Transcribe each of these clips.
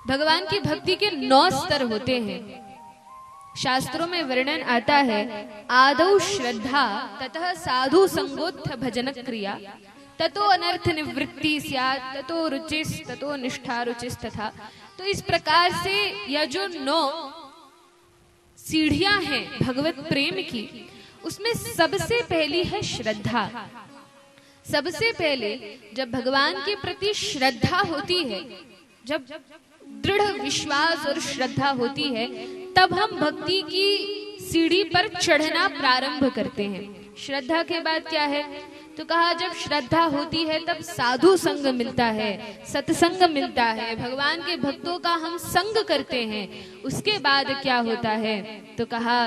भगवान की भक्ति के 9 स्तर होते हैं। शास्त्रों में वर्णन आता है, आदौ श्रद्धा, ततः साधु संगोत्थ भजन क्रिया, ततो अनर्थ निवृत्ति स्यात्, ततो रुचिस, ततो निष्ठा रुचिस तथा। तो इस प्रकार से यह जो 9 सीढ़ियां हैं भगवत प्रेम की, उसमें सबसे पहली है श्रद्धा। सबसे पहले जब भगवान के प्रति श्रद्धा होती है, जब दृढ़ विश्वास और श्रद्धा होती है, तब हम भक्ति की सीढ़ी पर चढ़ना प्रारंभ करते हैं। श्रद्धा के बाद क्या है? तो कहा जब श्रद्धा होती है तब साधु संग मिलता है, सत्संग मिलता है, भगवान के भक्तों का हम संग करते हैं। उसके बाद क्या होता है? तो कहा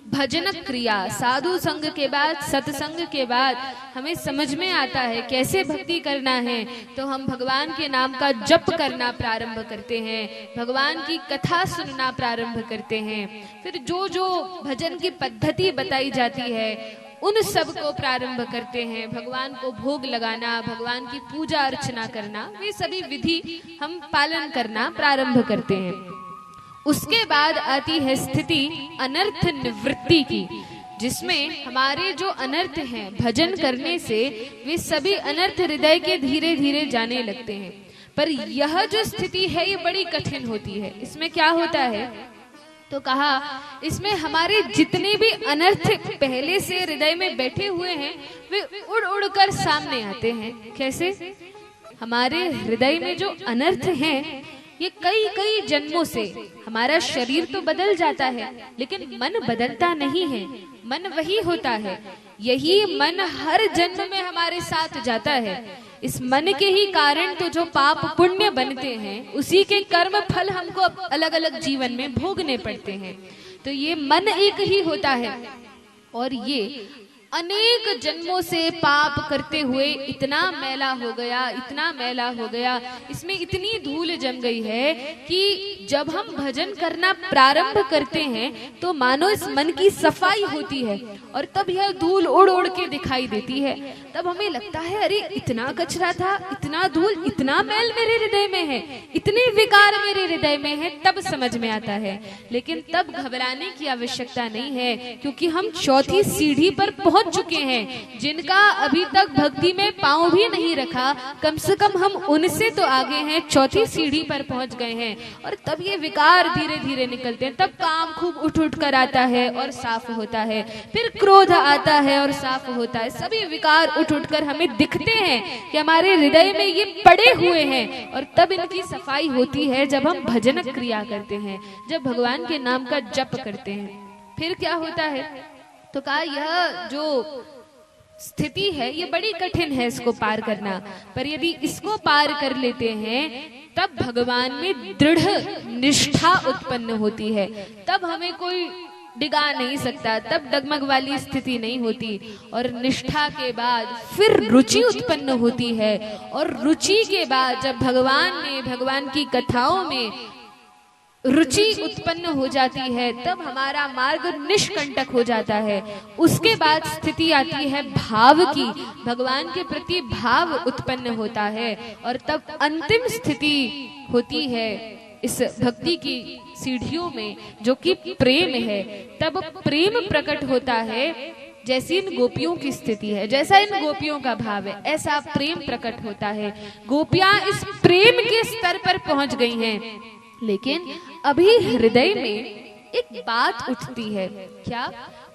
भजन क्रिया। साधु संग के बाद, सत्संग के बाद हमें समझ में आता है कैसे भक्ति करना है। तो हम भगवान के नाम का जप करना प्रारंभ करते हैं, भगवान की कथा सुनना प्रारंभ करते हैं। फिर जो जो भजन की पद्धति बताई जाती है उन सब को प्रारंभ करते हैं। भगवान को भोग लगाना, भगवान की पूजा अर्चना करना, वे सभी विधि हम पालन करना प्रारंभ करते हैं। उसके बाद आती है स्थिति अनर्थ निवृत्ति की, जिसमें हमारे जो अनर्थ हैं भजन करने से वे सभी अनर्थ हृदय के धीरे धीरे जाने लगते हैं। पर यह जो स्थिति है ये बड़ी कठिन होती है। इसमें क्या होता है? तो कहा इसमें हमारे जितने भी अनर्थ पहले से हृदय में बैठे हुए हैं वे उड़ उड़ कर सामने आते हैं। कैसे? हमारे हृदय में जो अनर्थ हैं ये कई कई जन्मों से, हमारा शरीर तो बदल जाता है लेकिन मन बदलता नहीं है, मन वही होता है। यही मन हर जन्म में हमारे साथ जाता है। इस मन के ही कारण तो जो पाप पुण्य बनते हैं उसी के कर्म फल हमको अलग अलग जीवन में भोगने पड़ते हैं। तो ये मन एक ही होता है और ये अनेक जन्मों से पाप करते हुए इतना मैला हो गया, इतना मैला हो गया, इसमें इतनी धूल जम गई है कि जब हम भजन करना प्रारंभ करते हैं तो मानो इस मन की सफाई होती है और तब यह धूल उड़ उड़ के दिखाई देती है। तब हमें लगता है अरे इतना कचरा था, इतना धूल, इतना मैल मेरे हृदय में है, इतने विकार मेरे हृदय में है, तब समझ में आता है। लेकिन तब घबराने की आवश्यकता नहीं है, क्योंकि हम 4थी सीढ़ी पर पहुंच चुके हैं। जिनका अभी तक भक्ति में पांव भी नहीं रखा, कम से कम हम उनसे तो आगे हैं, 4थी सीढ़ी पर पहुंच गए हैं। और तब ये विकार धीरे धीरे निकलते हैं। तब काम खूब उठ उठ कर आता है और साफ होता है, फिर क्रोध आता है और साफ होता है। सभी विकार उठ उठ कर हमें दिखते हैं कि हमारे हृदय में ये पड़े हुए हैं। और तब इनकी सफाई होती है जब हम भजन क्रिया करते हैं, जब भगवान के नाम का जप करते हैं। फिर क्या होता है? तो कहा यह जो स्थिति है ये बड़ी कठिन है इसको पार करना, पर यदि इसको पार कर लेते हैं तब भगवान में दृढ़ निष्ठा उत्पन्न होती है। तब हमें कोई डिगा नहीं सकता, तब डगमग वाली स्थिति नहीं होती। और निष्ठा के बाद फिर रुचि उत्पन्न होती है, और रुचि के बाद जब भगवान की कथाओं में रुचि उत्पन्न हो जाती है तब हमारा मार्ग निष्कंटक हो जाता है। उसके बाद स्थिति आती है भाव की, भगवान के प्रति भाव उत्पन्न होता है। और तब अंतिम स्थिति होती है इस भक्ति की सीढ़ियों में जो कि प्रेम है। तब प्रेम प्रकट होता है। जैसी इन गोपियों की स्थिति है, जैसा इन गोपियों का भाव है, ऐसा प्रेम प्रकट होता है। गोपियां इस प्रेम के स्तर पर पहुंच गई हैं, लेकिन अभी हृदय में एक बात उठती है। क्या?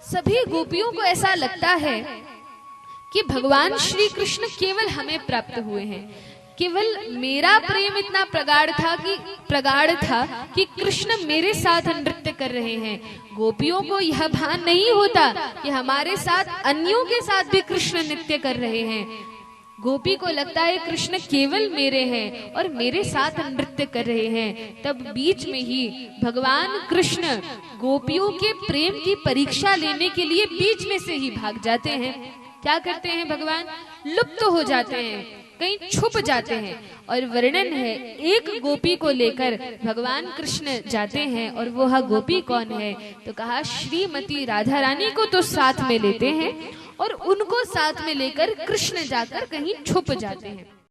सभी गोपियों को ऐसा लगता है कि भगवान श्री कृष्ण केवल हमें प्राप्त हुए हैं, केवल मेरा प्रेम इतना प्रगाढ़ था कि कृष्ण मेरे साथ नृत्य कर रहे हैं। गोपियों को यह भान नहीं होता कि हमारे साथ अन्यों के साथ भी कृष्ण नृत्य कर रहे हैं। गोपी को लगता है कृष्ण केवल मेरे हैं और मेरे साथ नृत्य कर रहे हैं। तब बीच में ही भगवान कृष्ण गोपियों के प्रेम की परीक्षा लेने के लिए बीच में से ही भाग जाते हैं। क्या करते हैं? भगवान लुप्त हो जाते हैं, कहीं छुप जाते हैं। और वर्णन है एक गोपी को लेकर भगवान कृष्ण जाते हैं, और वह गोपी कौन है? तो कहा श्रीमती राधा रानी को तो साथ में लेते हैं और उनको साथ में लेकर कृष्ण जाकर कहीं छुप जाते हैं।